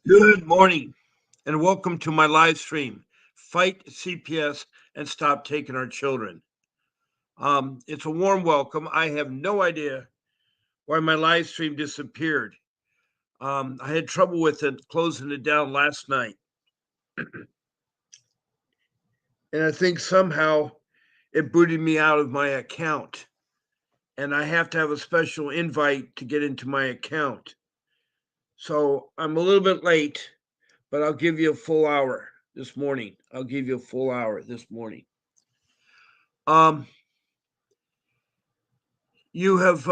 Good morning and welcome to my live stream. Fight CPS and stop taking our children. It's a warm welcome. I have no idea why my live stream disappeared. I had trouble with it closing it down last night. And I think somehow it booted me out of my account. And I have to have a special invite to get into my account. So I'm a little bit late, but I'll give you a full hour this morning. I'll give you a full hour this morning. You have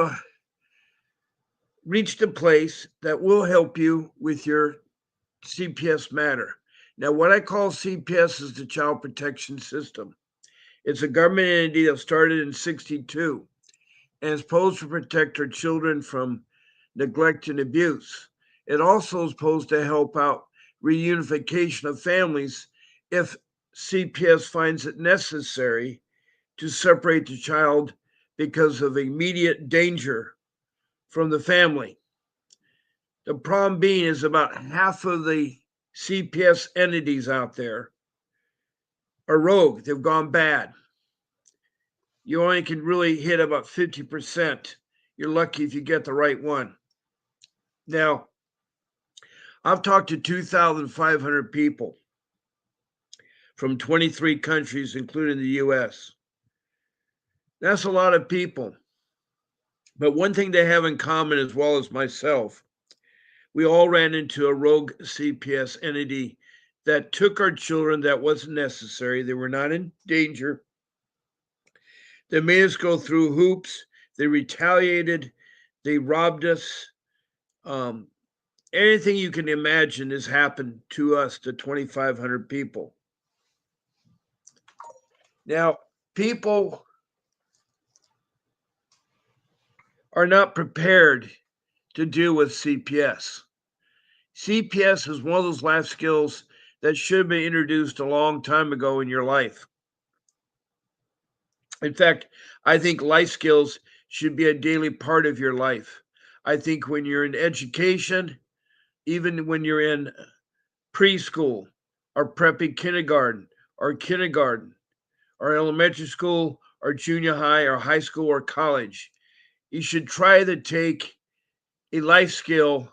reached a place that will help you with your CPS matter. Now, what I call CPS is the Child Protection System. It's a government entity that started in '62 and is supposed to protect our children from neglect and abuse. It also is supposed to help out reunification of families if CPS finds it necessary to separate the child because of immediate danger from the family. The problem being is about half of the CPS entities out there are rogue. They've gone bad. You only can really hit about 50%. You're lucky if you get the right one. Now, I've talked to 2,500 people from 23 countries, including the US. That's a lot of people. But one thing they have in common, as well as myself, we all ran into a rogue CPS entity that took our children that wasn't necessary. They were not in danger. They made us go through hoops. They retaliated. They robbed us. Um, Anything you can imagine has happened to us, to 2,500 people. Now, people are not prepared to deal with CPS. CPS is one of those life skills that should have been introduced a long time ago in your life. In fact, I think life skills should be a daily part of your life. I think when you're in education, even when you're in preschool or preppy kindergarten or elementary school or junior high or high school or college, you should try to take a life skill.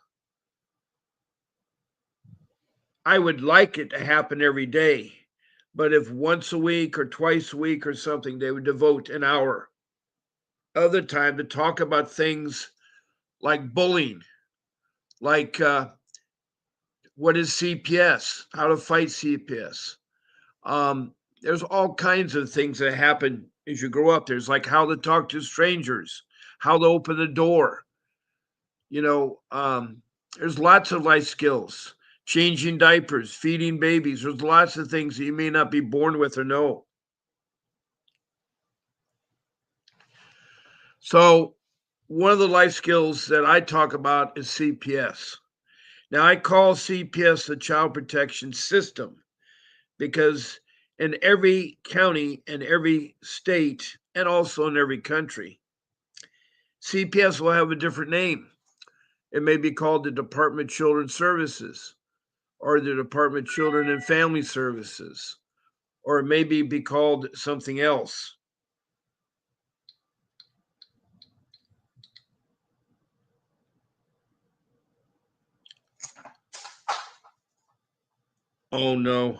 I would like it to happen every day, but if once a week or twice a week or something, they would devote an hour other time to talk about things like bullying, like what is CPS, how to fight CPS. There's all kinds of things that happen as you grow up. There's like how to talk to strangers, how to open the door. You know, there's lots of life skills. Changing diapers, feeding babies. There's lots of things that you may not be born with or know. So, one of the life skills that I talk about is CPS. Now, I call CPS the Child Protection System because in every county and every state and also in every country, CPS will have a different name. It may be called the Department of Children's Services or the Department of Children and Family Services, or it may be called something else. Oh no.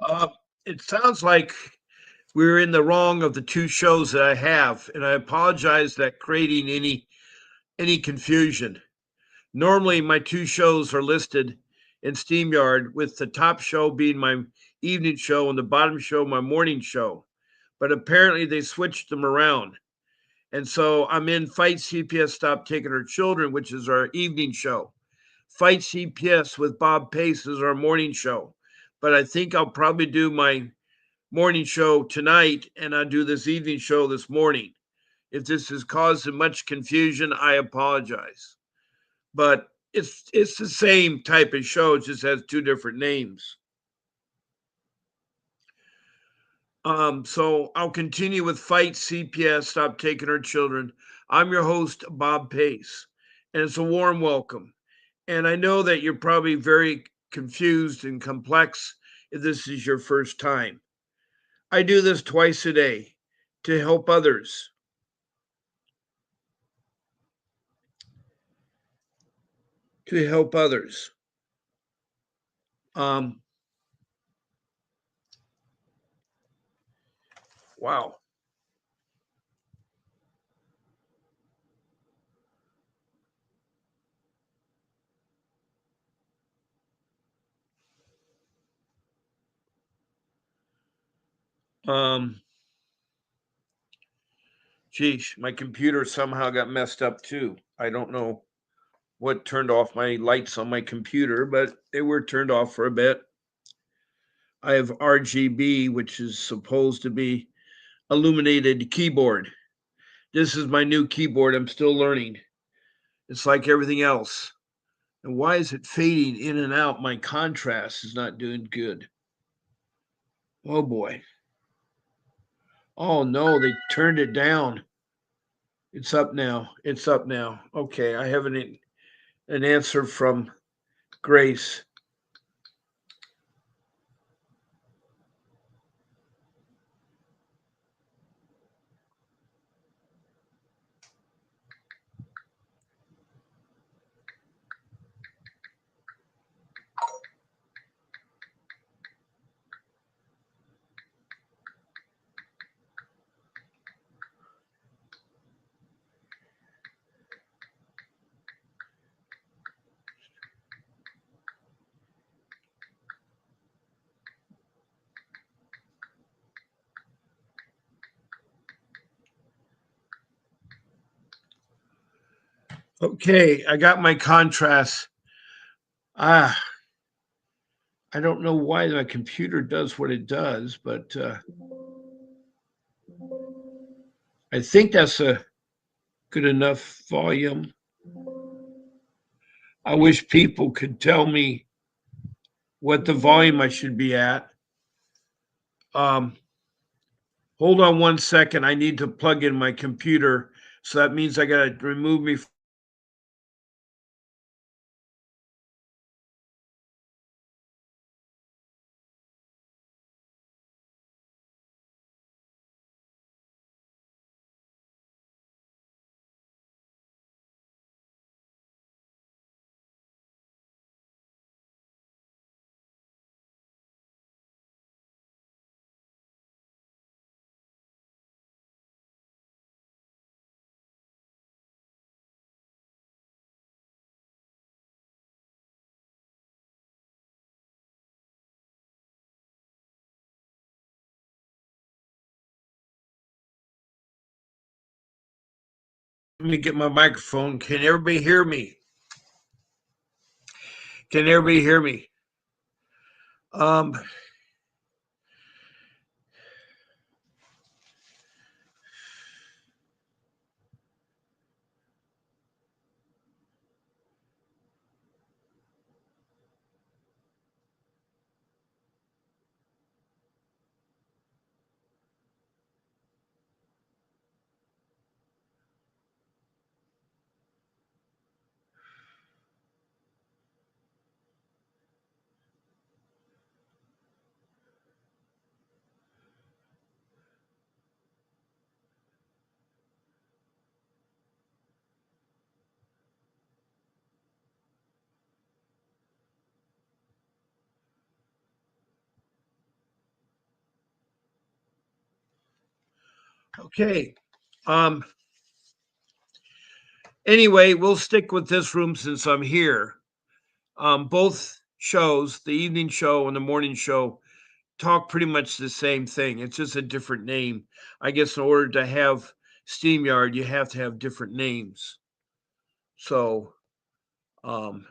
Uh, it sounds like we're in the wrong of the two shows that I have, and I apologize that creating any confusion. Normally, my two shows are listed in SteamYard, with the top show being my evening show and the bottom show my morning show. But apparently, they switched them around. And so I'm in Fight CPS Stop Taking Our Children, which is our evening show. Fight CPS with Bob Pace is our morning show. But I think I'll probably do my morning show tonight and I'll do this evening show this morning. If this has caused much confusion, I apologize. But it's the same type of show, it just has two different names. So I'll continue with Fight CPS, Stop Taking Our Children. I'm your host, Bob Pace, and it's a warm welcome. And I know that you're probably very confused and complex if this is your first time. I do this twice a day to help others. To help others. Um, wow. Um, Geez, my computer somehow got messed up too. I don't know what turned off my lights on my computer, but they were turned off for a bit. I have RGB, which is supposed to be illuminated keyboard. This is my new keyboard. I'm still learning. It's like everything else. And why is it fading in and out? My contrast is not doing good. Oh boy. Oh no, they turned it down. It's up now. It's up now. Okay, I have an answer from Grace. Okay, I got my contrast. Ah, I don't know why my computer does what it does, but I think that's a good enough volume. I wish people could tell me what the volume I should be at. Um, Hold on one second. I need to plug in my computer. So that means I got to remove me. Let me get my microphone. Can everybody hear me? Can everybody hear me? Um, Okay. Um, anyway, we'll stick with this room since I'm here. Both shows, the evening show and the morning show, talk pretty much the same thing. It's just a different name. I guess in order to have SteamYard, you have to have different names. So, um,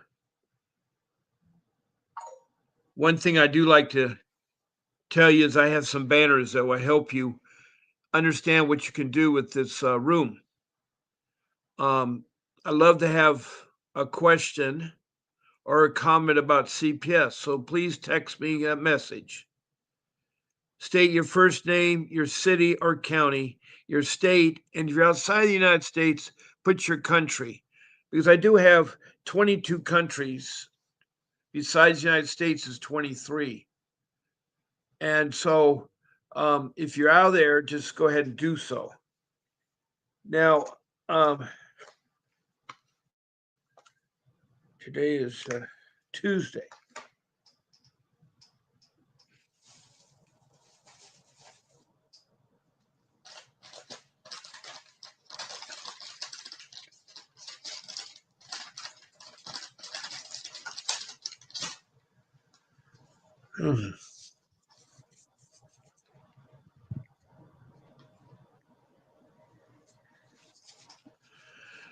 one thing I do like to tell you is I have some banners that will help you understand what you can do with this room. Um, I love to have a question or a comment about CPS, so please text me a message. State your first name, your city or county, your state, and if you're outside the United States, put your country. Because I do have 22 countries, besides the United States is 23. And so if you're out there, just go ahead and do so. Now, today is Tuesday.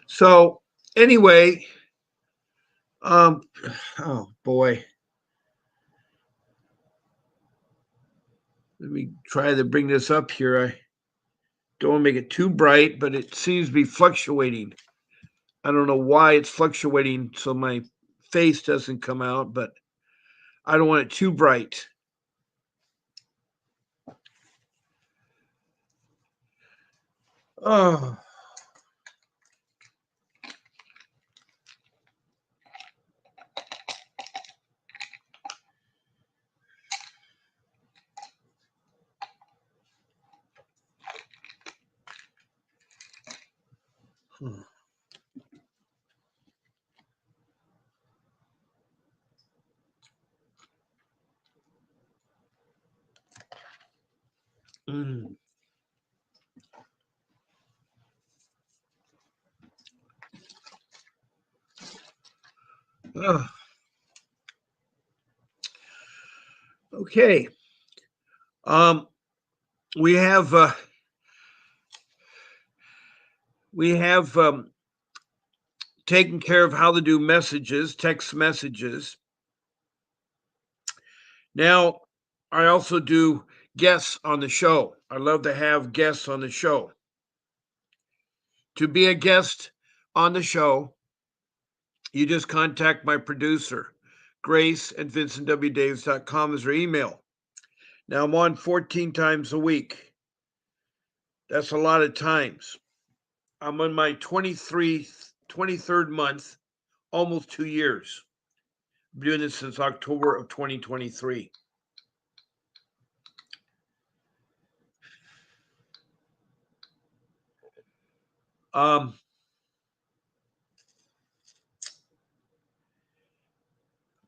So anyway, oh boy, let me try to bring this up here. I don't want to make it too bright, but it seems to be fluctuating. I don't know why it's fluctuating so my face doesn't come out, but I don't want it too bright. Oh. Mm. Ugh. Okay. Um, we have taken care of how to do messages, text messages. Now, I also do guests on the show. I love to have guests on the show. To be a guest on the show, you just contact my producer, Grace at VincentWDavis.com is her email. Now I'm on 14 times a week. That's a lot of times. I'm on my 23rd month, almost 2 years. I'm doing this since October of 2023. Um,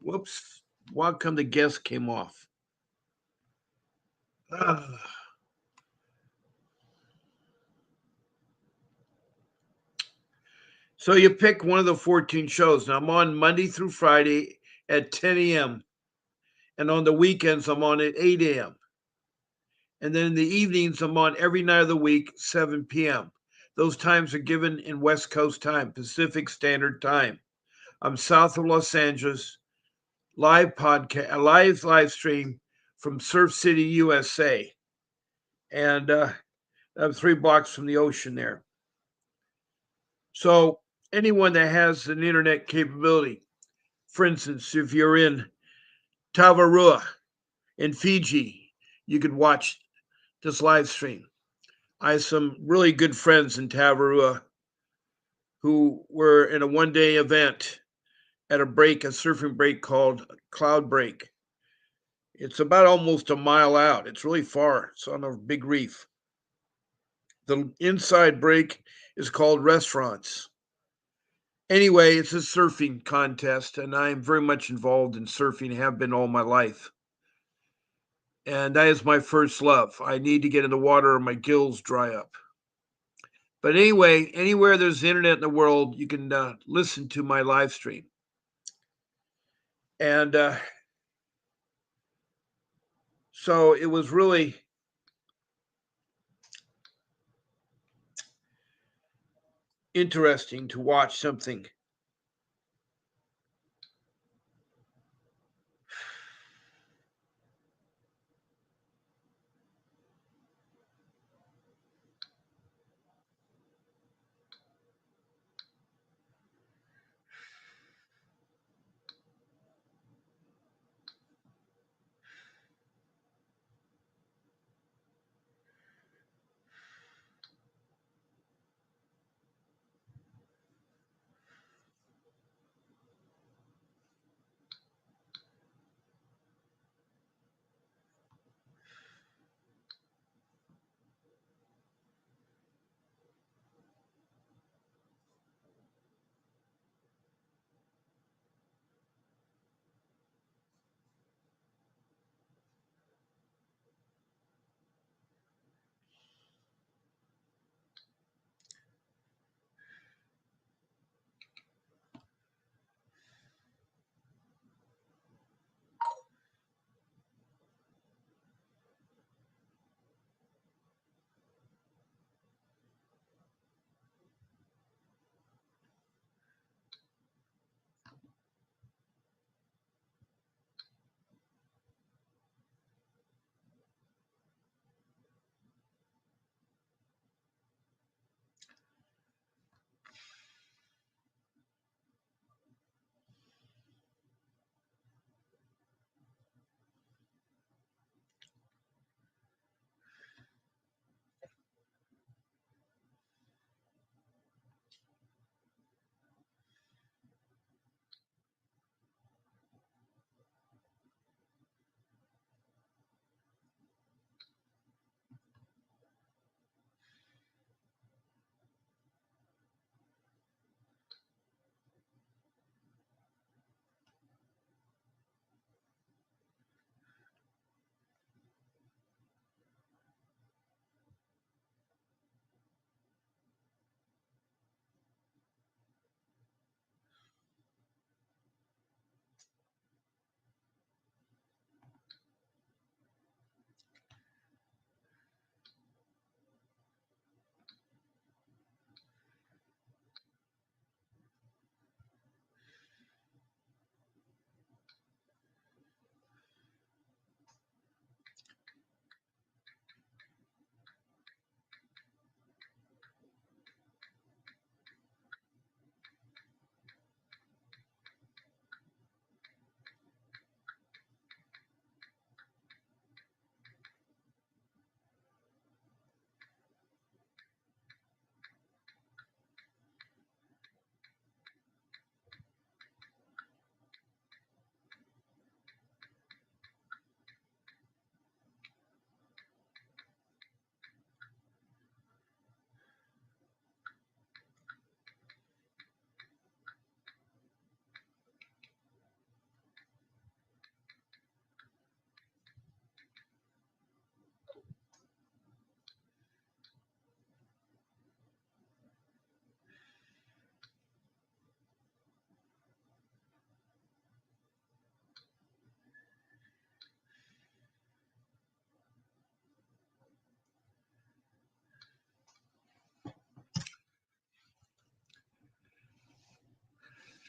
whoops. Why come the guest came off? Ah. So you pick one of the 14 shows. Now I'm on Monday through Friday at 10 a.m. And on the weekends, I'm on at 8 a.m. And then in the evenings, I'm on every night of the week, 7 p.m. Those times are given in West Coast time, Pacific Standard Time. I'm south of Los Angeles, live stream from Surf City, USA. And I'm 3 blocks from the ocean there. So anyone that has an internet capability, for instance, if you're in Tavarua in Fiji, you could watch this live stream. I have some really good friends in Tavarua who were in a one-day event at a surfing break called Cloud Break. It's about almost a mile out. It's really far. It's on a big reef. The inside break is called Restaurants. Anyway, it's a surfing contest, and I am very much involved in surfing, have been all my life. And that is my first love. I need to get in the water or my gills dry up. But anyway, anywhere there's internet in the world, you can listen to my live stream. And so it was really interesting to watch something.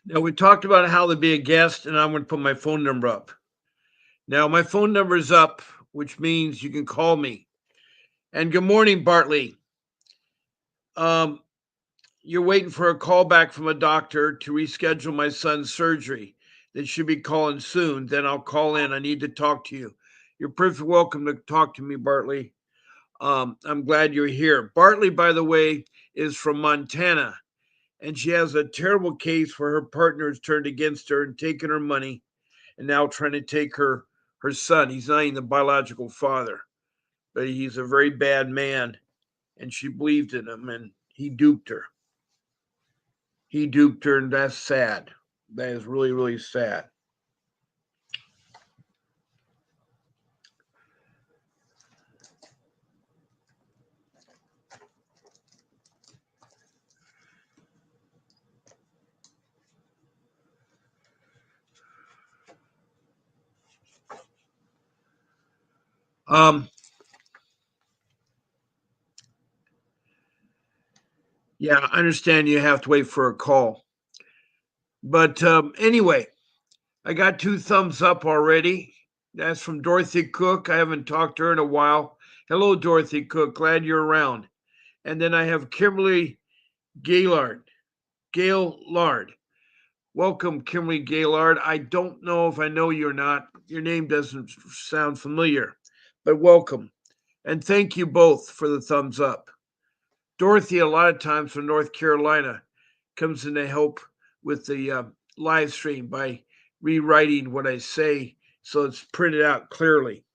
Now, we talked about how to be a guest, and I'm going to put my phone number up. Now, my phone number is up, which means you can call me. And good morning, Bartley. Um, you're waiting for a call back from a doctor to reschedule my son's surgery. They should be calling soon. Then I'll call in. I need to talk to you. You're perfectly welcome to talk to me, Bartley. I'm glad you're here. Bartley, by the way, is from Montana, and she has a terrible case where her partner has turned against her and taken her money and now trying to take her son. He's not even the biological father, but he's a very bad man, and she believed in him, and he duped her. He duped her, and that's sad. That is really, really sad. Um, yeah, I understand you have to wait for a call. But anyway, I got 2 thumbs up already. That's from Dorothy Cook. I haven't talked to her in a while. Hello, Dorothy Cook. Glad you're around. And then I have Kimberly Gaylord. Gaylord. Welcome, Kimberly Gaylord. I don't know if I know you or not. Your name doesn't sound familiar, but welcome. And thank you both for the thumbs up. Dorothy, a lot of times from North Carolina, comes in to help with the live stream by rewriting what I say so it's printed out clearly.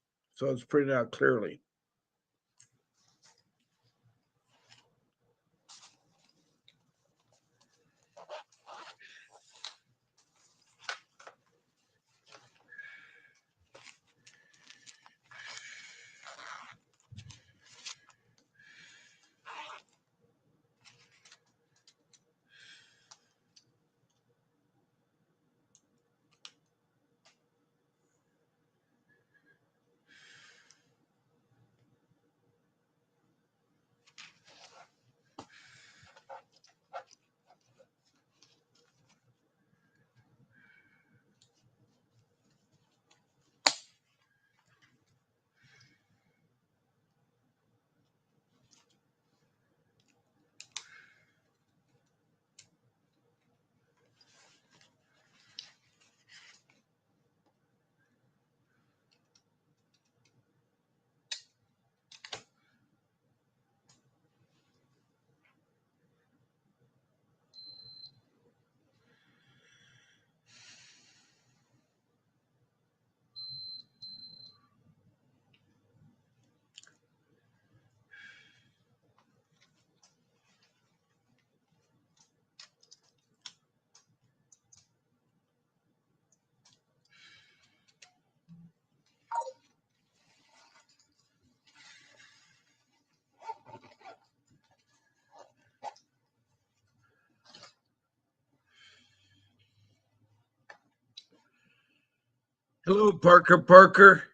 Hello, Parker. Parker,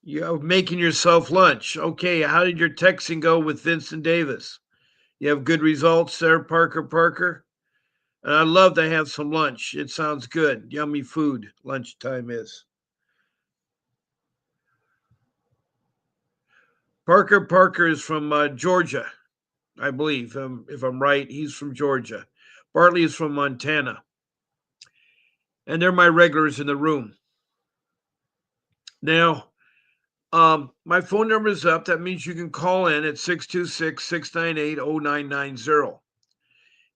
you're making yourself lunch. Okay, how did your texting go with Vincent Davis? You have good results there, Parker. Parker? And I'd love to have some lunch. It sounds good. Yummy food. Lunchtime is. Parker is from Georgia, I believe. If I'm right, he's from Georgia. Bartley is from Montana. And they're my regulars in the room. Now, my phone number is up. That means you can call in at 626-698-0990.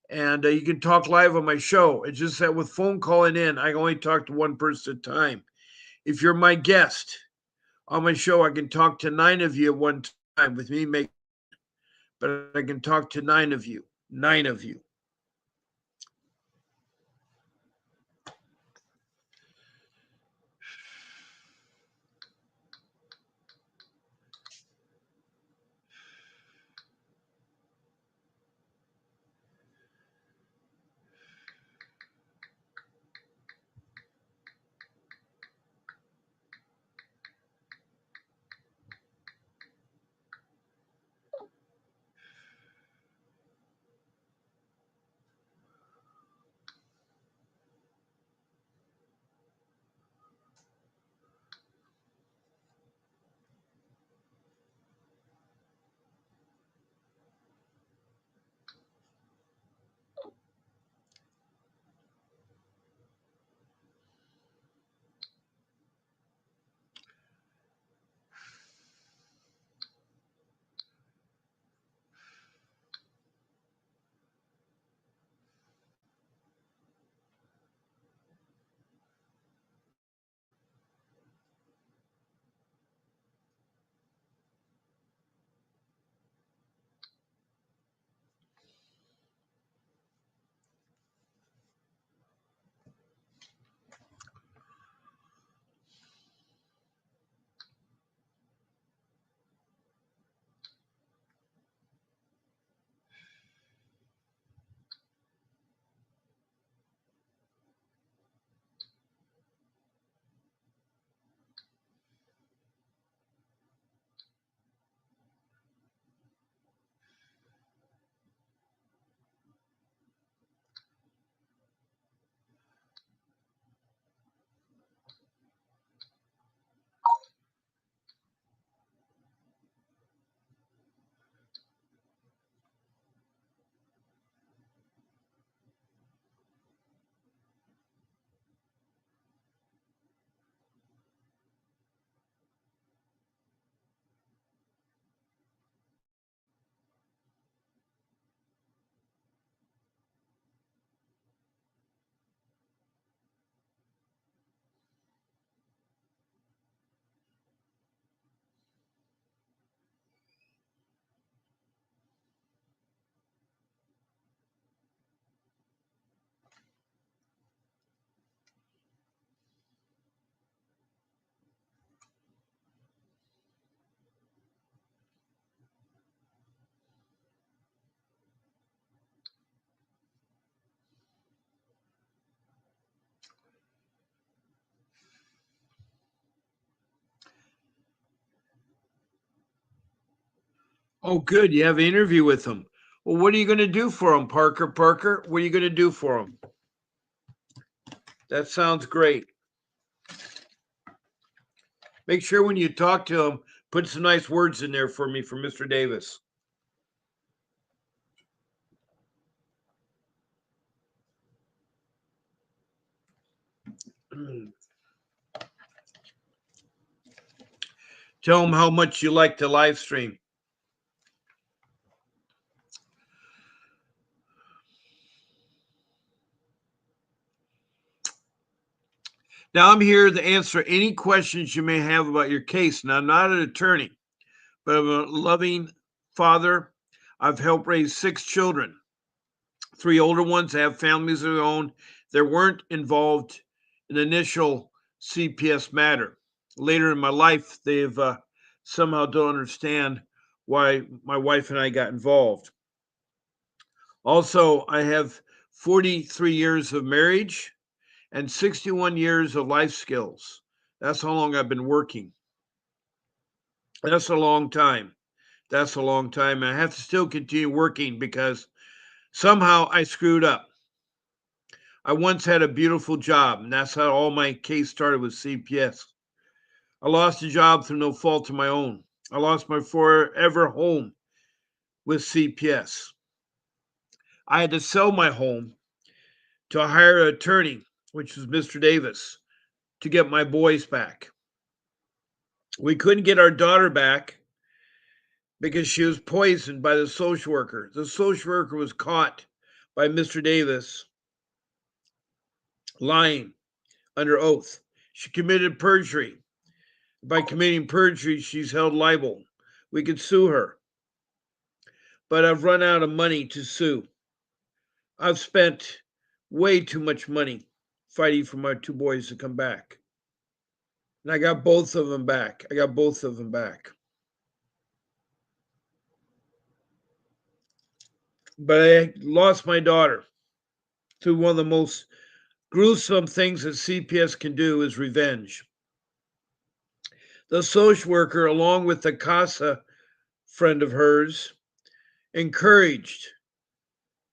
And you can talk live on my show. It's just that with phone calling in, I only talk to one person at a time. If you're my guest on my show, I can talk to 9 of you at one time with me, but I can talk to 9 of you. 9 of you. Oh, good. You have an interview with them. Well, what are you going to do for them, Parker? Parker, what are you going to do for them? That sounds great. Make sure when you talk to them, put some nice words in there for me for Mr. Davis. Tell them how much you like the live stream. Now, I'm here to answer any questions you may have about your case. Now, I'm not an attorney, but I'm a loving father. I've helped raise 6 children. 3 older ones have families of their own. They weren't involved in the initial CPS matter. Later in my life, they've somehow don't understand why my wife and I got involved. Also, I have 43 years of marriage and 61 years of life skills. That's how long I've been working. That's a long time. That's a long time. And I have to still continue working because somehow I screwed up. I once had a beautiful job, and that's how all my case started with CPS. I lost a job through no fault of my own. I lost my forever home with CPS. I had to sell my home to hire an attorney, which was Mr. Davis, to get my boys back. We couldn't get our daughter back because she was poisoned by the social worker. The social worker was caught by Mr. Davis lying under oath. She committed perjury. By committing perjury, she's held liable. We could sue her, but I've run out of money to sue. I've spent way too much money fighting for my 2 boys to come back. And I got both of them back. I got both of them back. But I lost my daughter through one of the most gruesome things that CPS can do is revenge. The social worker, along with the CASA friend of hers, encouraged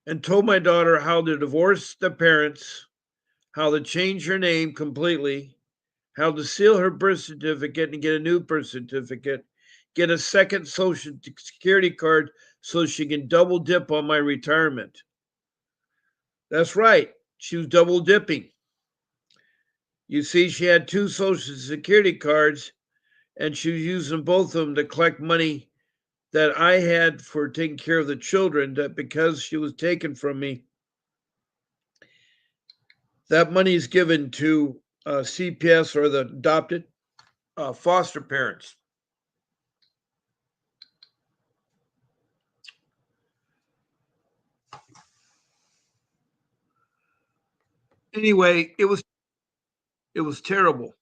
and told my daughter how to divorce the parents, how to change her name completely, how to seal her birth certificate and get a new birth certificate, get a second social security card so she can double dip on my retirement. That's right. She was double dipping. You see, she had 2 social security cards and she was using both of them to collect money that I had for taking care of the children. That because she was taken from me, that money is given to CPS or the adopted foster parents. Anyway, it was terrible.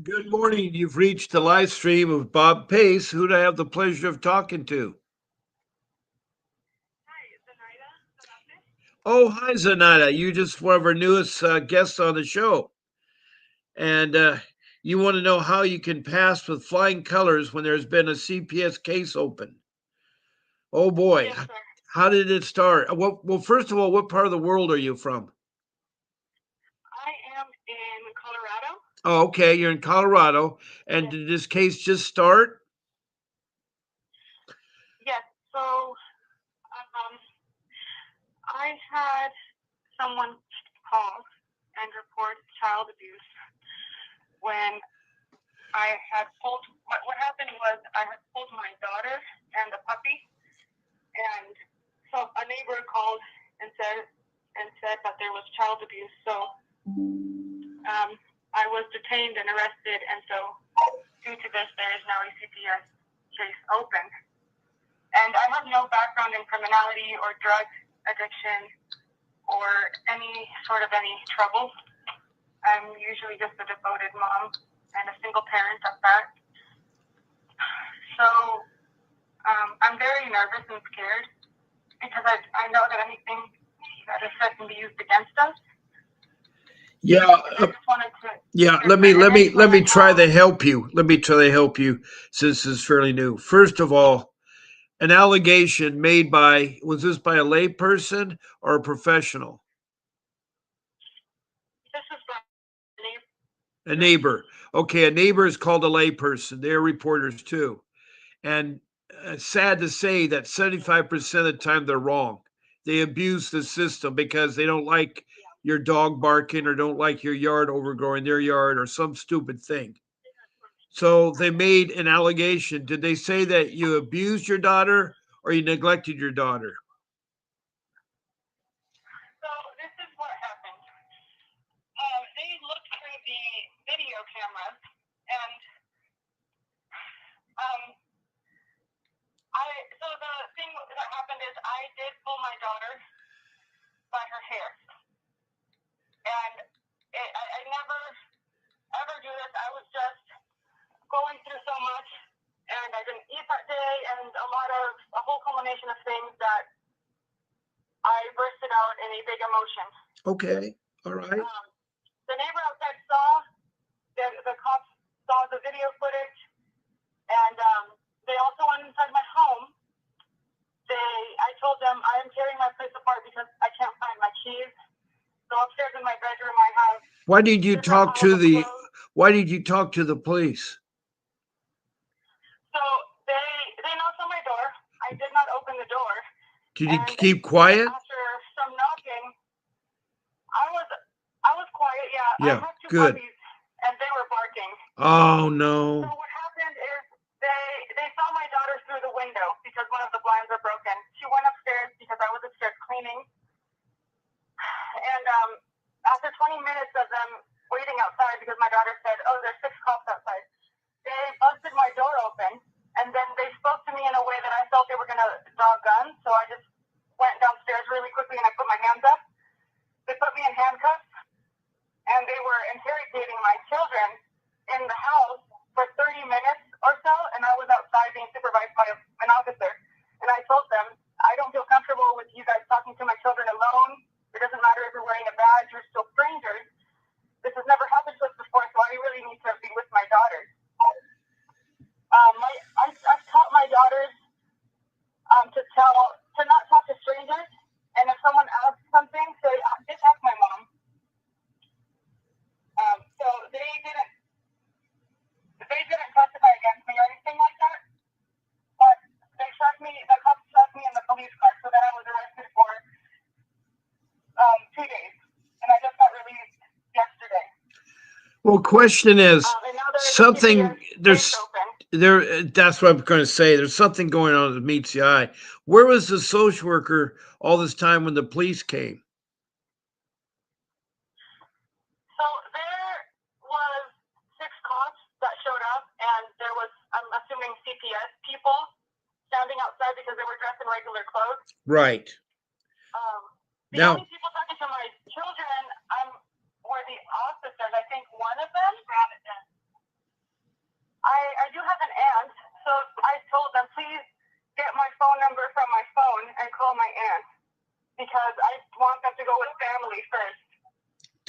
Good morning. You've reached the live stream of Bob Pace. Who do I have the pleasure of talking to? Oh, hi, Zanata. You just one of our newest guests on the show. And you want to know how you can pass with flying colors when there's been a CPS case open. Oh, boy. Yes, sir. How did it start? Well, first of all, what part of the world are you from? I am in Colorado. Oh, okay. You're in Colorado. And Yes. did this case just start? Yes. So I had someone call and report child abuse when I had pulled. What happened was I had pulled my daughter and the puppy, and so a neighbor called and said that there was child abuse. So I was detained and arrested, and so due to this, there is now a CPS case open. And I have no background in criminality or drug addiction or any trouble. I'm usually just a devoted mom and a single parent at that. So I'm very nervous and scared because I know that anything that is said can be used against us. Yeah. I just wanted to. Yeah, let me try to help you. Let me try to help you since this is fairly new. First of all, an allegation made by was this by a lay person or a professional? This is my name. A neighbor. Okay, a neighbor is called a lay person. They're reporters too. And sad to say that 75% of the time they're wrong. They abuse the system because they don't like your dog barking or don't like your yard overgrowing their yard or some stupid thing. So they made an allegation. Did they say that you abused your daughter or you neglected your daughter? So this is what happened. They looked through the video cameras, and so the thing that happened is I did pull my daughter by her hair, and I never ever do this. I was just going through so much, and I didn't eat that day, and a whole culmination of things that I bursted out in a big emotion. Okay, all right. The neighbor outside saw the cops saw the video footage, and they also went inside my home. I told them I am tearing my place apart because I can't find my keys. So upstairs in my bedroom, I have. Why did you talk to the Why did you talk to the police? So they knocked on my door. I did not open the door. Did you keep quiet? After some knocking, I was quiet. Yeah. Yeah, I have two good. puppies, and they were barking. Oh no. So what happened is they saw my daughter through the window because one of the blinds are broken. She went upstairs because I was upstairs cleaning, and after 20 minutes of them waiting outside because my daughter said, "Oh, there's 6 cops outside," they busted my door open, and then they spoke to me in a way that I felt they were going to draw guns. So I just went downstairs really quickly and I put my hands up. They put me in handcuffs, and they were interrogating my children in the house for 30 minutes or so, and I was outside being supervised by an officer. And I told them, I don't feel comfortable with you guys talking to my children alone. It doesn't matter if you're wearing a badge, you're still strangers. This has never happened to us before, so I really need to be with my daughters. I've taught my daughters to not talk to strangers, and if someone asks something, say, just ask my mom. So they didn't testify against me or anything like that, but the cops tracked me in the police car, so that I was arrested for 2 days, and I just got released yesterday. Well, question is something there's there. That's what I'm going to say. There's something going on that meets the eye. Where was the social worker all this time when the police came? So there was 6 cops that showed up, and there was, I'm assuming, CPS people standing outside because they were dressed in regular clothes. Right. The only people talking to my children were the officers. I think one of them.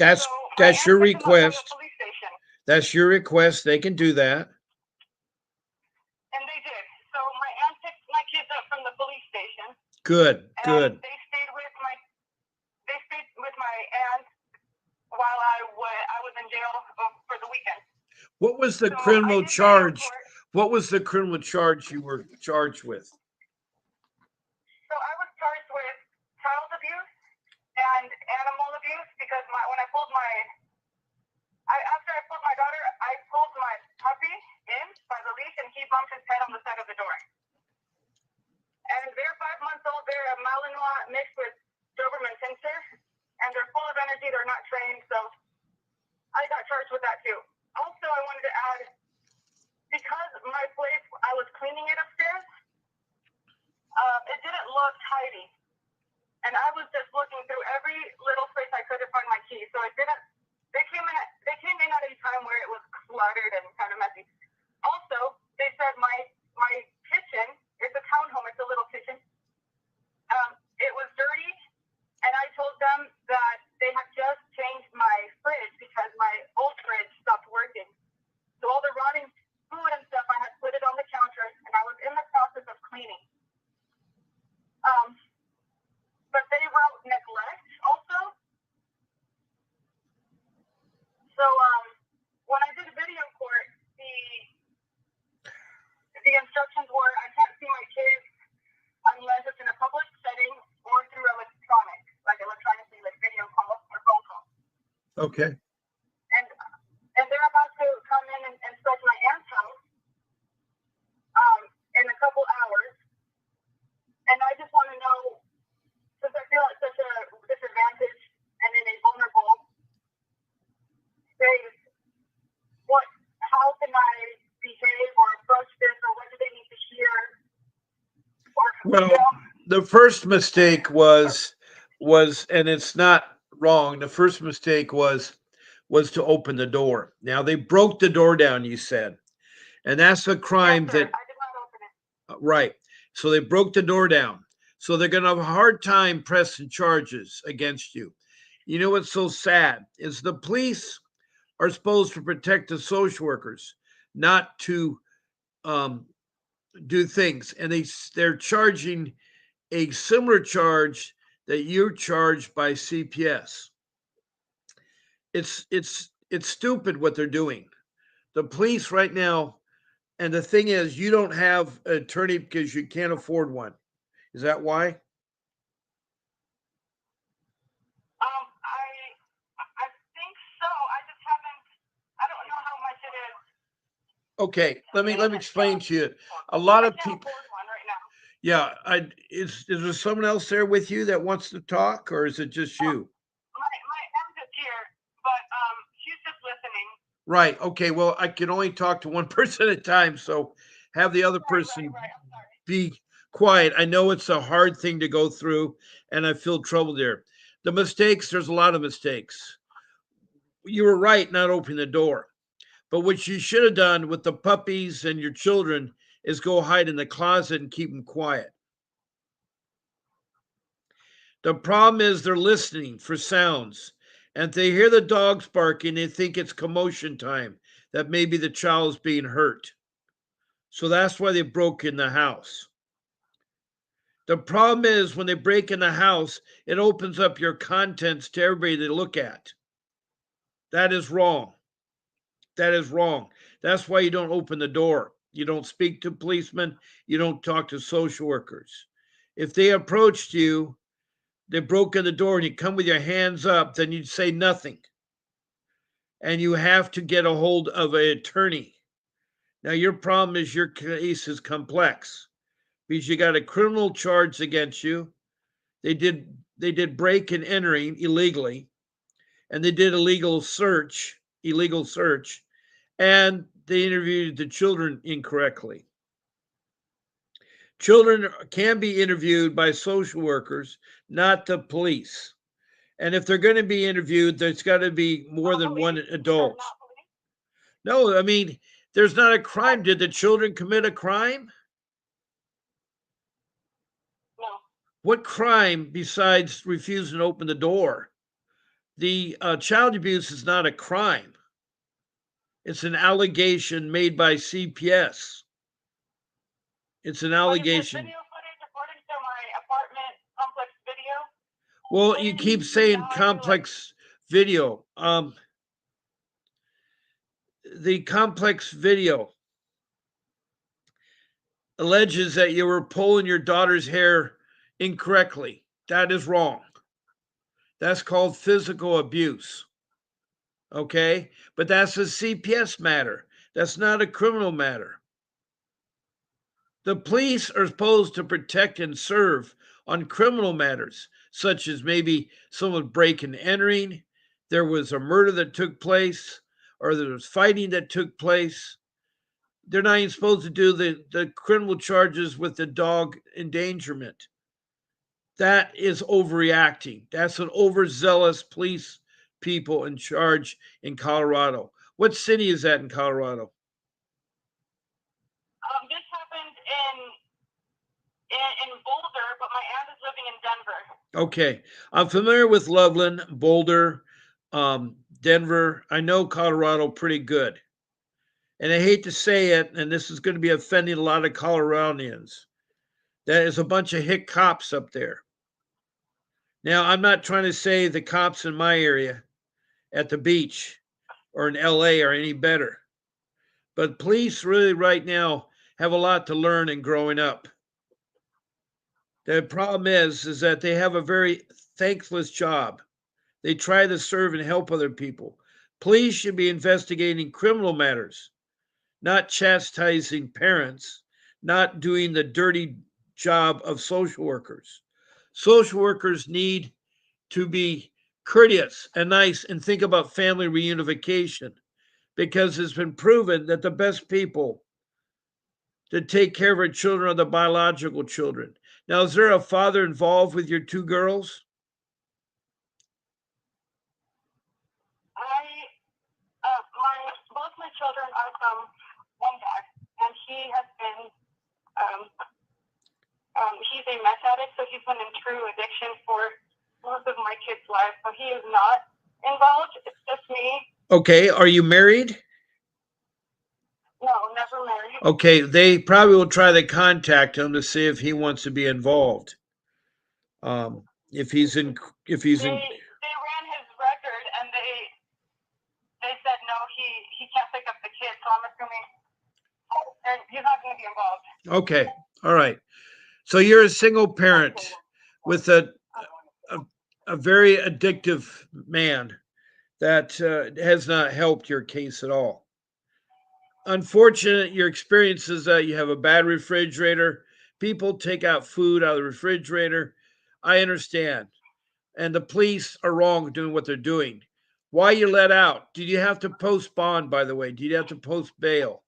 That's So my that's aunt your picked them up from the request. police station, That's your request. They can do that. and they did. So my aunt picked my kids up from the police station, Good, and good. they stayed with my aunt while I was in jail for the weekend. What was the So I criminal did video charge? court. What was the criminal charge you were charged with? So I was charged with child abuse and animal abuse because when I pulled after I pulled my daughter, I pulled my puppy in by the leash and he bumped his head on the side of the door. And they're 5 months old. They're a Malinois mixed with Doberman Pinscher, and they're full of energy. They're not trained, so I got charged with that too. Also, I wanted to add, because my place, I was cleaning it upstairs, it didn't look tidy. And I was just looking through every little place I could to find my key. So it didn't, they came in at a time where it was cluttered and kind of messy. Also, they said my kitchen, it's a townhome, it's a little kitchen. It was dirty, and I told them that they had just changed my fridge because my old fridge stopped working. So all the rotting food and stuff, I had put it on the counter, and I was in the process of cleaning. But they wrote neglect also. So when I did video court, the instructions were I can't see my kids unless it's in a public setting or through electronically, like video calls or phone calls. Okay. And they're about to come in and search my aunt's house in a couple hours. And I just want to know, since I feel at such a disadvantage and in a vulnerable space, how can I behave or approach this, or what do they need to hear? Well, the first mistake was, and it's not wrong. The first mistake was to open the door. Now they broke the door down, you said, and that's a crime Yes, sir. that I did not open it. right. So they broke the door down. So they're going to have a hard time pressing charges against you. You know what's so sad is the police are supposed to protect the social workers, not to do things, and they're charging a similar charge that you're charged by CPS. It's stupid what they're doing. The police right now, and the thing is, you don't have an attorney because you can't afford one. Is that why? I think so. I just haven't. I don't know how much it is. Okay, let me explain to you. A lot of I can't people. afford one right now. Yeah, is there someone else there with you that wants to talk, or is it just you? My aunt is here, but she's just listening. Right. Okay. Well, I can only talk to one person at a time, so have the other person Right. I'm sorry. be quiet. I know it's a hard thing to go through, and I feel trouble there. The mistakes, there's a lot of mistakes. You were right not opening the door. But what you should have done with the puppies and your children is go hide in the closet and keep them quiet. The problem is they're listening for sounds. And if they hear the dogs barking, they think it's commotion time, that maybe the child is being hurt. So that's why they broke in the house. The problem is when they break in the house, it opens up your contents to everybody to look at. That is wrong. That is wrong. That's why you don't open the door. You don't speak to policemen. You don't talk to social workers. If they approached you, they broke in the door, and you come with your hands up, then you'd say nothing. And you have to get a hold of an attorney. Now, your problem is your case is complex because you got a criminal charge against you. They did break and entering illegally, and they did illegal search, and they interviewed the children incorrectly. Children can be interviewed by social workers, not the police. And if they're going to be interviewed, there's got to be more than one adult. No, I mean, there's not a crime. Did the children commit a crime? No. What crime besides refusing to open the door? The child abuse is not a crime. It's an allegation made by CPS. It's an But is this allegation. video footage according to my apartment complex video? Well, you keep saying complex video. The complex video alleges that you were pulling your daughter's hair incorrectly. That is wrong. That's called physical abuse. Okay? But that's a CPS matter. That's not a criminal matter. The police are supposed to protect and serve on criminal matters, such as maybe someone breaking and entering, there was a murder that took place, or there was fighting that took place. They're not even supposed to do the criminal charges with the dog endangerment. That is overreacting. That's an overzealous police people in charge in Colorado. What city is that in Colorado? This happened in Boulder, but my aunt is living in Denver. Okay, I'm familiar with Loveland, Boulder, Denver. I know Colorado pretty good. And I hate to say it, and this is going to be offending a lot of Coloradans. That is a bunch of hick cops up there. Now, I'm not trying to say the cops in my area at the beach or in LA are any better, but police really right now have a lot to learn in growing up. The problem is that they have a very thankless job. They try to serve and help other people. Police should be investigating criminal matters, not chastising parents, not doing the dirty job of social workers. Social workers need to be courteous and nice and think about family reunification because it's been proven that the best people to take care of our children are the biological children. Now, is there a father involved with your two girls? Both my children are from one dad, and he has been he's a meth addict, so he's been in true addiction for most of my kids' lives. So he is not involved. It's just me. Okay, are you married? No, never married. Okay, they probably will try to contact him to see if he wants to be involved. If he's in, They ran his record and they said no, he can't pick up the kids. So I'm assuming he's not going to be involved. Okay, all right. So you're a single parent with a very addictive man that has not helped your case at all. Unfortunate, your experience is that you have a bad refrigerator. People take out food out of the refrigerator. I understand. And the police are wrong doing what they're doing. Why you let out? Did you have to post bond, by the way? Did you have to post bail?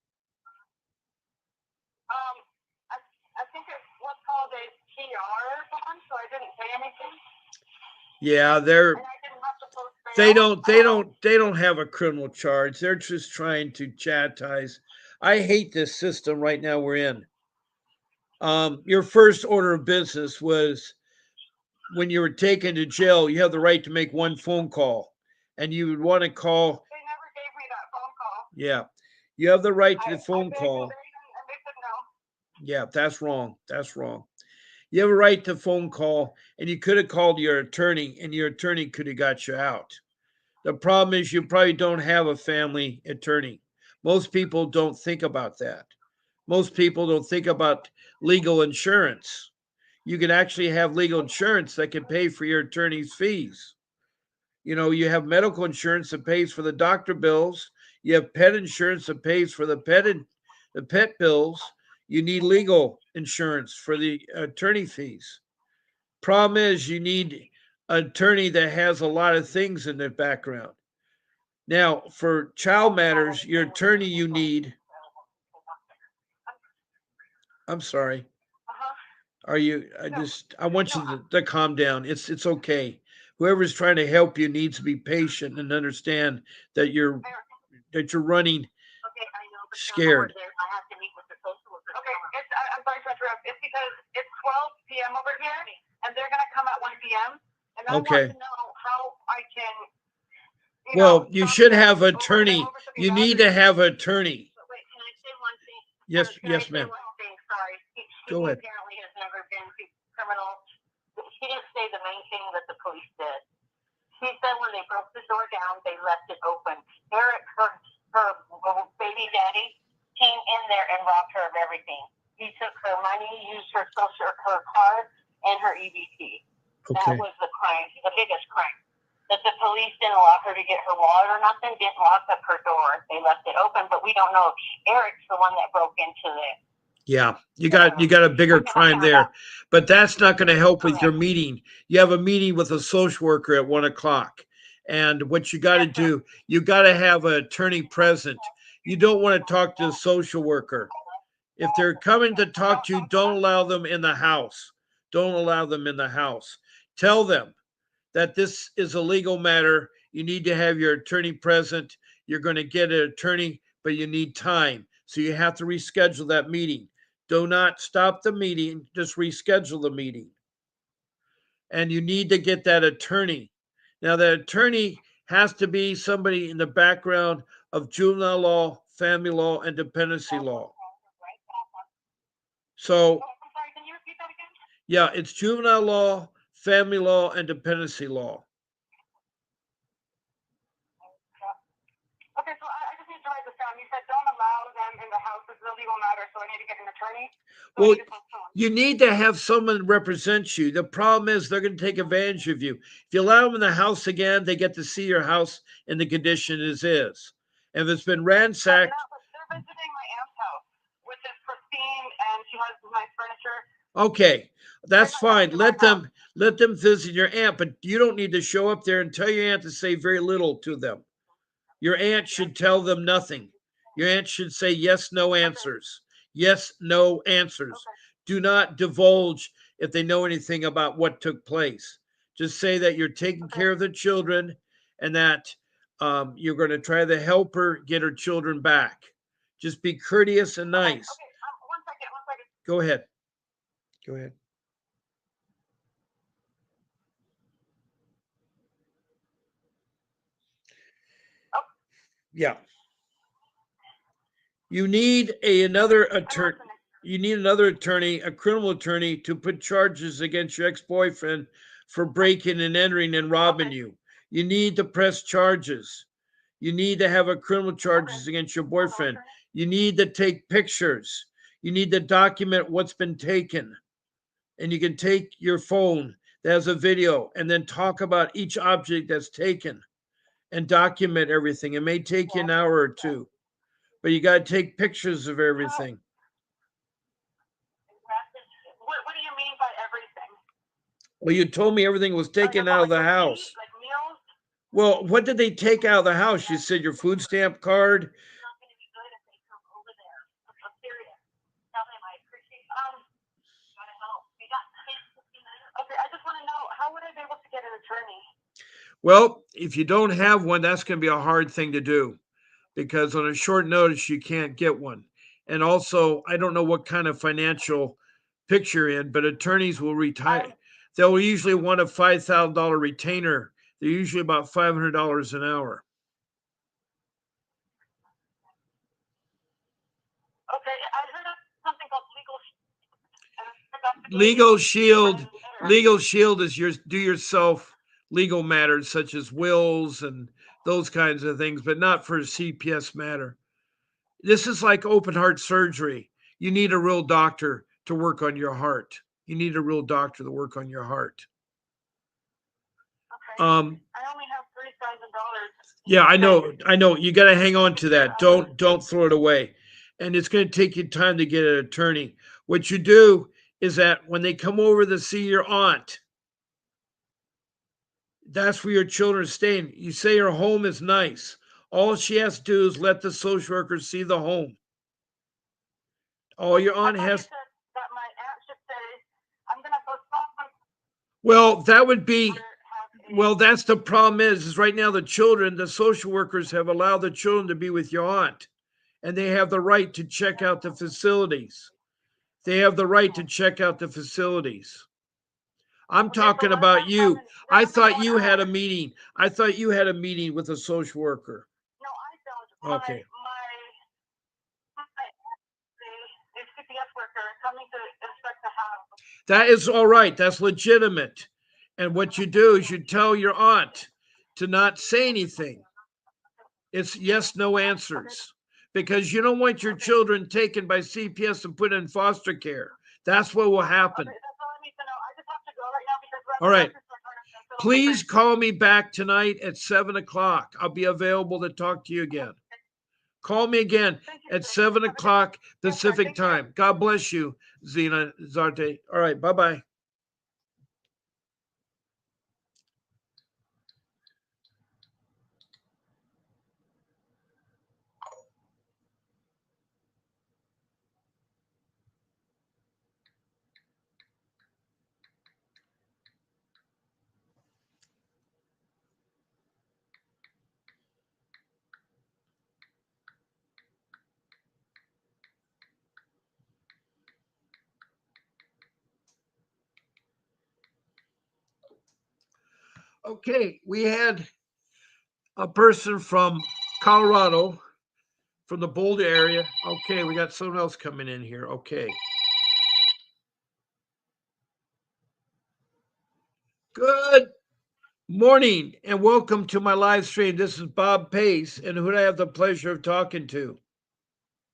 I think it's what's called a PR bond, so I didn't say anything. Yeah, they don't have a criminal charge. They're just trying to chastise. I hate this system right now we're in. Your first order of business was when you were taken to jail, you have the right to make one phone call, and you would want to call. They never gave me that phone call. Yeah, you have the right to the phone call. And they said no. Yeah, that's wrong. That's wrong. You have a right to phone call, and you could have called your attorney, and your attorney could have got you out. The problem is you probably don't have a family attorney. Most people don't think about that. Most people don't think about legal insurance. You can actually have legal insurance that can pay for your attorney's fees. You know, you have medical insurance that pays for the doctor bills. You have pet insurance that pays for the pet bills. You need legal insurance for the attorney fees. Problem is you need an attorney that has a lot of things in their background. Now, for child matters, your attorney you need. I'm sorry. Are you? I want you to calm down. It's okay. Whoever's trying to help you needs to be patient and understand that you're running scared. I have to meet with the social worker. Okay, I'm sorry to interrupt. It's because it's 12 p.m. over here, and they're gonna come at 1 p.m. And I want Okay. to know how I can, Well, you stop should them have over attorney. something You that need to others. have attorney. But wait, can I say one thing? Yes, Can I yes, say ma'am. one thing? Sorry. He Go ahead. apparently has never been criminal. He didn't say the main thing that the police did. He said when they broke the door down, they left it open. Eric, her baby daddy, came in there and robbed her of everything. He took her money, used her her card, and her EBT. Okay. That was the crime, the biggest crime. That the police didn't allow her to get her wallet or nothing, didn't lock up her door. They left it open, but we don't know if Eric's the one that broke into it. Yeah, you got a bigger crime there, but that's not going to help with your meeting. You have a meeting with a social worker at 1 o'clock, and what you got to do, you got to have an attorney present. You don't want to talk to a social worker. If they're coming to talk to you, don't allow them in the house. Don't allow them in the house. Tell them that this is a legal matter. You need to have your attorney present. You're going to get an attorney, but you need time. So you have to reschedule that meeting. Do not stop the meeting, just reschedule the meeting. And you need to get that attorney. Now, that attorney has to be somebody in the background of juvenile law, family law, and dependency law. So, yeah, it's juvenile law, family law, and dependency law. Okay, so I just need to write this down. You said don't allow them in the house. This is a legal matter, so I need to get an attorney. So well, you need to have someone represent you. The problem is they're going to take advantage of you. If you allow them in the house again, they get to see your house in the condition it is. And if it's been ransacked. They're visiting my aunt's house, which is pristine, and she has nice furniture. Okay, that's fine. Let them visit your aunt, but you don't need to show up there and tell your aunt to say very little to them. Your aunt should tell them nothing. Your aunt should say yes, no answers. Yes, no answers. Do not divulge if they know anything about what took place. Just say that you're taking care of the children and that you're going to try to help her get her children back. Just be courteous and nice. Okay, 1 second. Go ahead. Go ahead. Yeah. You need another attorney. You need another attorney, a criminal attorney, to put charges against your ex-boyfriend for breaking and entering and robbing you. You need to press charges. You need to have a criminal charges against your boyfriend. You need to take pictures. You need to document what's been taken. And you can take your phone that has a video and then talk about each object that's taken and document everything. It may take you an hour or two, but you got to take pictures of everything. What do you mean by everything? Well, you told me everything was taken out of the house. Like meals? Well, what did they take out of the house? You said your food stamp card. It's not going to be good if they come over there. I'm serious. Tell him I appreciate. Gotta help. We got 15 minutes. Okay, I just want to know how would I be able to get an attorney? Well, if you don't have one, that's going to be a hard thing to do because on a short notice you can't get one. And also, I don't know what kind of financial picture you're in, but attorneys will retire. They'll usually want a $5,000 retainer. They're usually about $500 an hour. Okay, I heard of something called Legal Shield. Legal Shield is your do yourself legal matters such as wills and those kinds of things, but not for a CPS matter. This is like open heart surgery. You need a real doctor to work on your heart. You need a real doctor to work on your heart. Okay. I only have $3,000. Yeah, I know. You got to hang on to that. Don't throw it away. And it's going to take you time to get an attorney. What you do is that when they come over to see your aunt, that's where your children are staying. You say her home is nice. All she has to do is let the social worker see the home. All your aunt has. That my aunt should say, I'm going to postpone. Well, that would be. Well, that's the problem is right now the social workers have allowed the children to be with your aunt, and they have the right to check out the facilities. They have the right to check out the facilities. I'm Okay, so talking let about them come you. and they're I gonna be thought going you had a out. meeting. I thought you had a meeting with a social worker. No, I don't. Okay. The CPS worker is coming to inspect the house. That is all right. That's legitimate. And what you do is you tell your aunt to not say anything. It's yes, no answers. Because you don't want your children taken by CPS and put in foster care. That's what will happen. Okay, that's all I need to know. I just have to go right now because we're at All the right. grocery store trying to finish little Please papers. call me back tonight at 7 o'clock. I'll be available to talk to you again. Call me again Thank you, at sir. 7 o'clock Yes, sir. Pacific Thank you. time. God bless you, Zena Zarte. All right. Bye bye. Okay. We had a person from Colorado, from the Boulder area. Okay. We got someone else coming in here. Okay. Good morning and welcome to my live stream. This is Bob Pace, and who do I have the pleasure of talking to?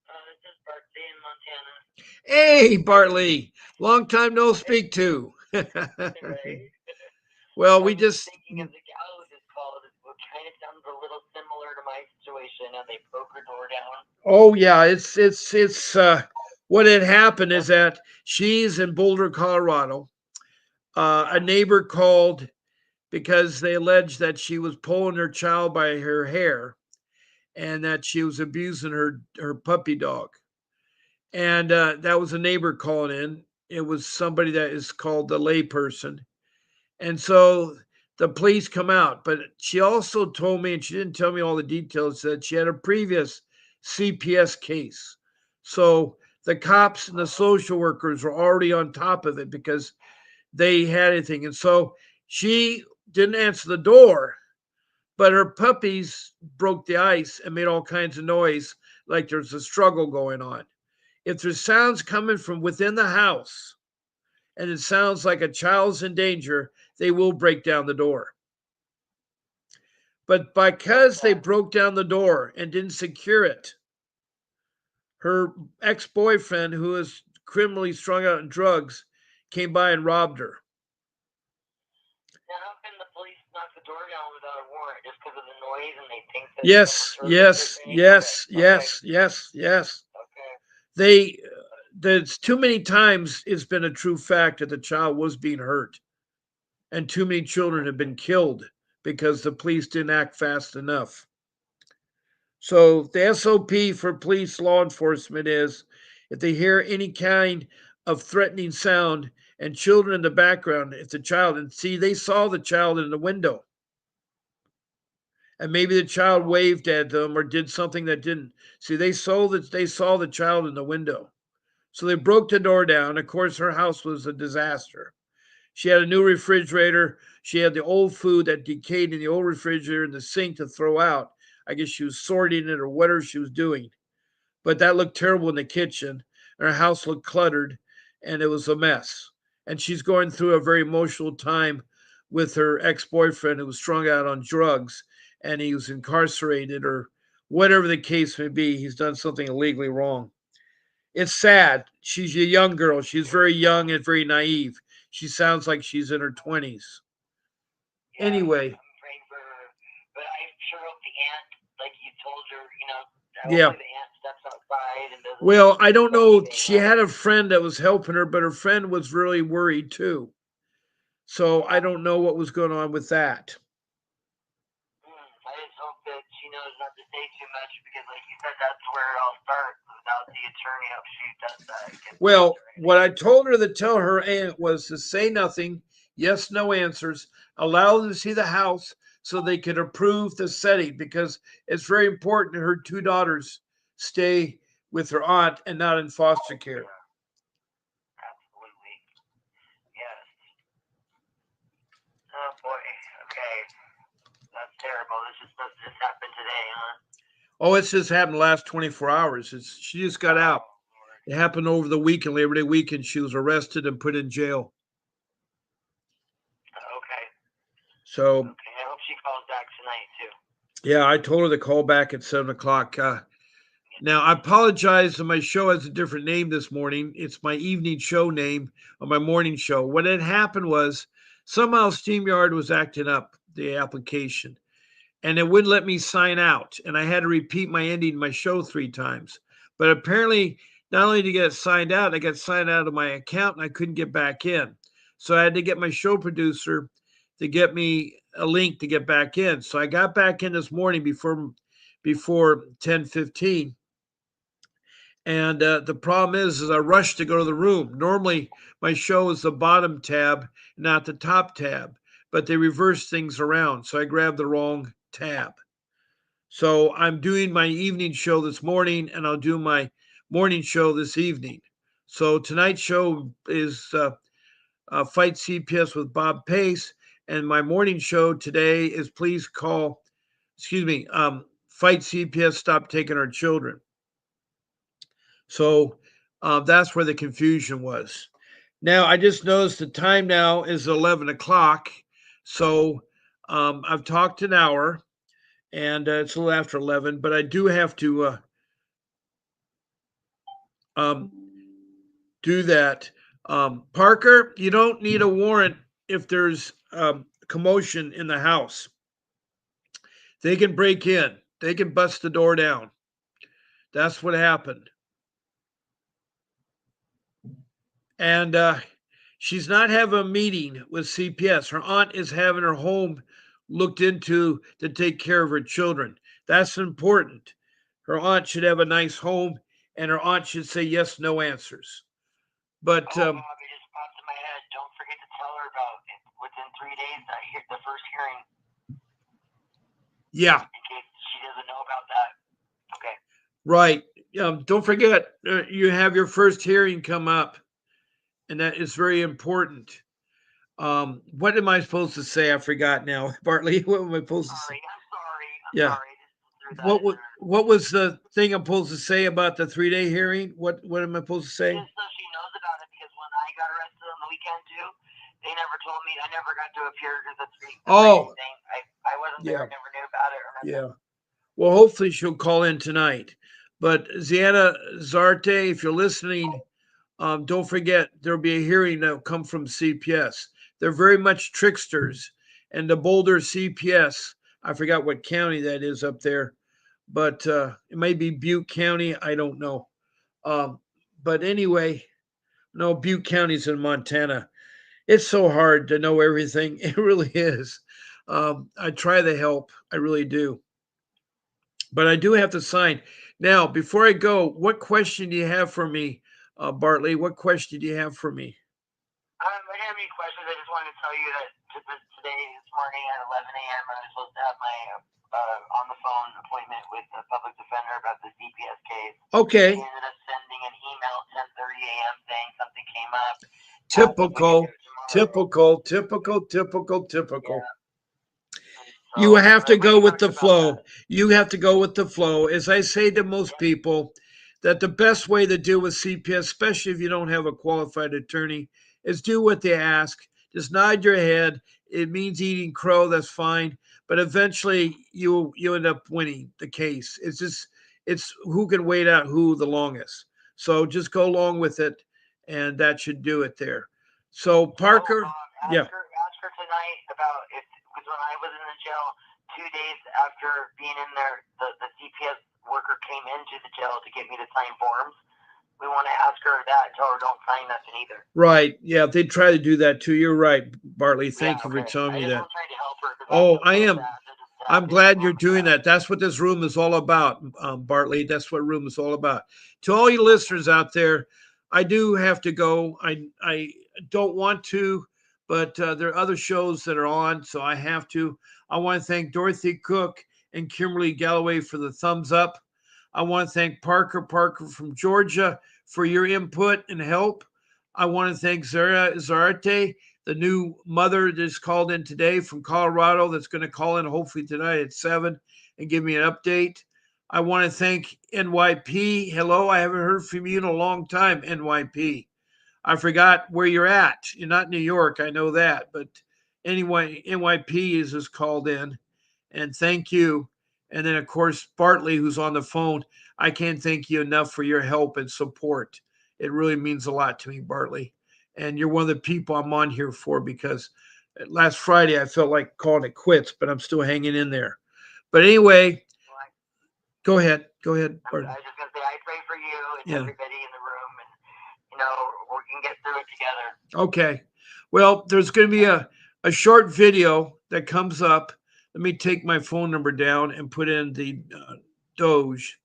This is Bartley in Montana. Hey, Bartley. Long time no speak to. Right? Well, I we was just. thinking of the gal who just called. It kind of sounds a little similar to my situation. And they broke her door down. Oh yeah, it's what had happened is that she's in Boulder, Colorado. A neighbor called because they alleged that she was pulling her child by her hair and that she was abusing her puppy dog. And that was a neighbor calling in. It was somebody that is called the layperson. And so the police come out. But she also told me, and she didn't tell me all the details, that she had a previous CPS case. So the cops and the social workers were already on top of it because they had anything. And so she didn't answer the door, but her puppies broke the ice and made all kinds of noise, like there's a struggle going on. If there's sounds coming from within the house and it sounds like a child's in danger, they will break down the door. But because they broke down the door and didn't secure it, her ex boyfriend, who is criminally strung out on drugs, came by and robbed her. Now, how can the police knock the door down without a warrant just because of the noise and they think that Yes, someone's hurt? yes, yes, yes, yes, yes. Okay. They, there's too many times it's been a true fact that the child was being hurt, and too many children have been killed because the police didn't act fast enough. So the SOP for police law enforcement is if they hear any kind of threatening sound and children in the background, if the child, and see, they saw the child in the window, and maybe the child waved at them or did something that didn't. See, they saw the child in the window. So they broke the door down. Of course, her house was a disaster. She had a new refrigerator. She had the old food that decayed in the old refrigerator in the sink to throw out. I guess she was sorting it or whatever she was doing. But that looked terrible in the kitchen. And her house looked cluttered and it was a mess. And she's going through a very emotional time with her ex boyfriend who was strung out on drugs and he was incarcerated or whatever the case may be. He's done something illegally wrong. It's sad. She's a young girl. She's very young and very naive. She sounds like she's in her 20s. Yeah, Anyway, I'm praying for her. But I sure hope the aunt, like you told her, yeah. hopefully the aunt steps outside and doesn't Well, I don't say know. anything, She had a friend that was helping her, but her friend was really worried too. So I don't know what was going on with that. I just hope that she knows not to say too much because, like you said, that's where it all starts without the attorney. If she does that, well, what I told her to tell her aunt was to say nothing, yes, no answers, allow them to see the house so they could approve the setting because it's very important her two daughters stay with her aunt and not in foster care. Absolutely, yes. Oh, it's just happened the last 24 hours. She just got out. Lord. It happened over the weekend, Labor Day weekend. She was arrested and put in jail. Okay. So, Okay. I hope she calls back tonight too. yeah, I told her to call back at 7 o'clock. Now, I apologize that my show has a different name this morning. It's my evening show name or my morning show. What had happened was somehow StreamYard was acting up the application and it wouldn't let me sign out. And I had to repeat my ending my show 3 times. But apparently, not only to get it signed out, I got signed out of my account and I couldn't get back in. So I had to get my show producer to get me a link to get back in. So I got back in this morning before 10:15. And the problem is I rushed to go to the room. Normally, my show is the bottom tab, not the top tab, but they reverse things around. So I grabbed the wrong tab. So I'm doing my evening show this morning, and I'll do my morning show this evening. So tonight's show is Fight CPS with Bob Pace, and my morning show today is Please Call, excuse me, Fight CPS, Stop Taking Our Children. So that's where the confusion was. Now, I just noticed the time now is 11 o'clock. So I've talked an hour and it's a little after 11, but I do have to um, do that. Parker, you don't need a warrant if there's commotion in the house. They can break in, they can bust the door down. That's what happened. And she's not having a meeting with CPS. Her aunt is having her home looked into to take care of her children. That's important. Her aunt should have a nice home, and her aunt should say yes, no answers. But Bob, it just popped in my head. Don't forget to tell her about it. Within 3 days, the first hearing. Yeah, in case she doesn't know about that. Okay. right. Don't forget, you have your first hearing come up, and that is very important. What am I supposed to say? I forgot now, Bartley. What am I supposed to say? I'm sorry. Yeah. What was the thing I'm supposed to say about the 3-day hearing? What am I supposed to say? Just so she knows about it, because when I got arrested on the weekend too, they never told me. I never got to appear because that's the Oh, thing. I wasn't there. yeah, I never knew about it or nothing. yeah. Well, hopefully she'll call in tonight. But Ziana Zarte, if you're listening, don't forget there'll be a hearing that will come from CPS. They're very much tricksters, and the Boulder CPS. I forgot what county that is up there, but it may be Butte County. I don't know. Um, but anyway, no, Butte County's in Montana. It's so hard to know everything. It really is. I try to help. I really do. But I do have to sign. Now, before I go, what question do you have for me, Bartley? What question do you have for me? I didn't have any questions. I just wanted to tell you that today, this morning at 11 a.m., I was supposed to have my on the phone appointment with the public defender about the CPS case. Okay. He ended up sending an email at 10:30 a.m. saying something came up. Typical. Yeah. You have to go with talked the about flow. that. You have to go with the flow. As I say to most people, that the best way to deal with CPS, especially if you don't have a qualified attorney, is do what they ask. Just nod your head. It means eating crow. That's fine. But eventually, you end up winning the case. It's who can wait out who the longest. So just go along with it, and that should do it there. So Parker, yeah. Ask her tonight about if, because when I was in the jail, 2 days after being in there, the CPS worker came into the jail to get me to sign forms. We want to ask her that. Tell her don't sign nothing either. Right. Yeah, they try to do that too. You're right, Bartley. Thank you for telling me that. Oh, I am. I'm glad you're doing that. That's what this room is all about, Bartley. That's what room is all about. To all you listeners out there, I do have to go. I don't want to, but there are other shows that are on, so I have to. I want to thank Dorothy Cook and Kimberly Galloway for the thumbs up. I want to thank Parker from Georgia for your input and help. I want to thank Zara Zarte, the new mother that's called in today from Colorado, that's going to call in hopefully tonight at 7 and give me an update. I want to thank NYP. Hello, I haven't heard from you in a long time, NYP. I forgot where you're at. You're not New York, I know that. But anyway, NYP is called in. And thank you. And then, of course, Bartley, who's on the phone. I can't thank you enough for your help and support. It really means a lot to me, Bartley. And you're one of the people I'm on here for, because last Friday I felt like calling it quits, but I'm still hanging in there. But anyway, go ahead. Go ahead, Bartley. I was just going to say, I pray for you and everybody in the room, and, you know, we can get through it together. Okay. Well, there's going to be a short video that comes up. Let me take my phone number down and put in the Doge.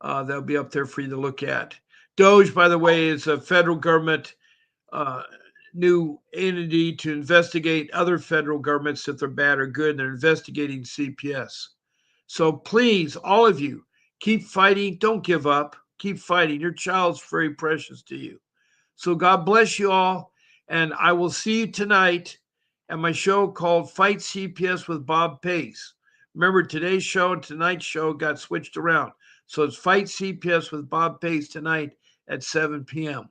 That'll be up there for you to look at. Doge, by the way, is a federal government new entity to investigate other federal governments if they're bad or good. And they're investigating CPS. So please, all of you, keep fighting. Don't give up. Keep fighting. Your child's very precious to you. So God bless you all. And I will see you tonight at my show called Fight CPS with Bob Pace. Remember, today's show and tonight's show got switched around. So it's Fight CPS with Bob Pace tonight at 7 p.m.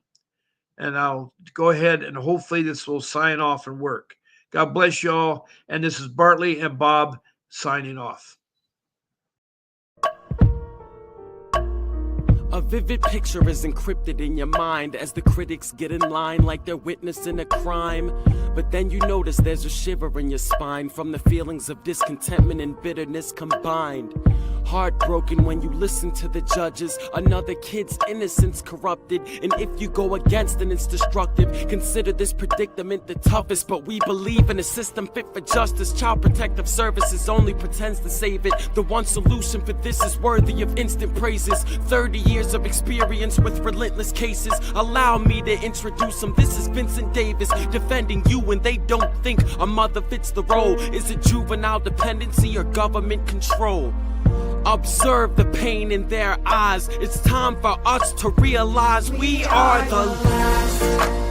And I'll go ahead and hopefully this will sign off and work. God bless you all. And this is Bartley and Bob signing off. A vivid picture is encrypted in your mind as the critics get in line like they're witnessing a crime. But then you notice there's a shiver in your spine from the feelings of discontentment and bitterness combined. Heartbroken when you listen to the judges, another kid's innocence corrupted. And if you go against it, it's destructive. Consider this predicament the toughest, but we believe in a system fit for justice. Child Protective Services only pretends to save it. The one solution for this is worthy of instant praises. 30 years of experience with relentless cases. Allow me to introduce them. This is Vincent Davis, defending you when they don't think a mother fits the role. Is it juvenile dependency or government control? Observe the pain in their eyes. It's time for us to realize we are the last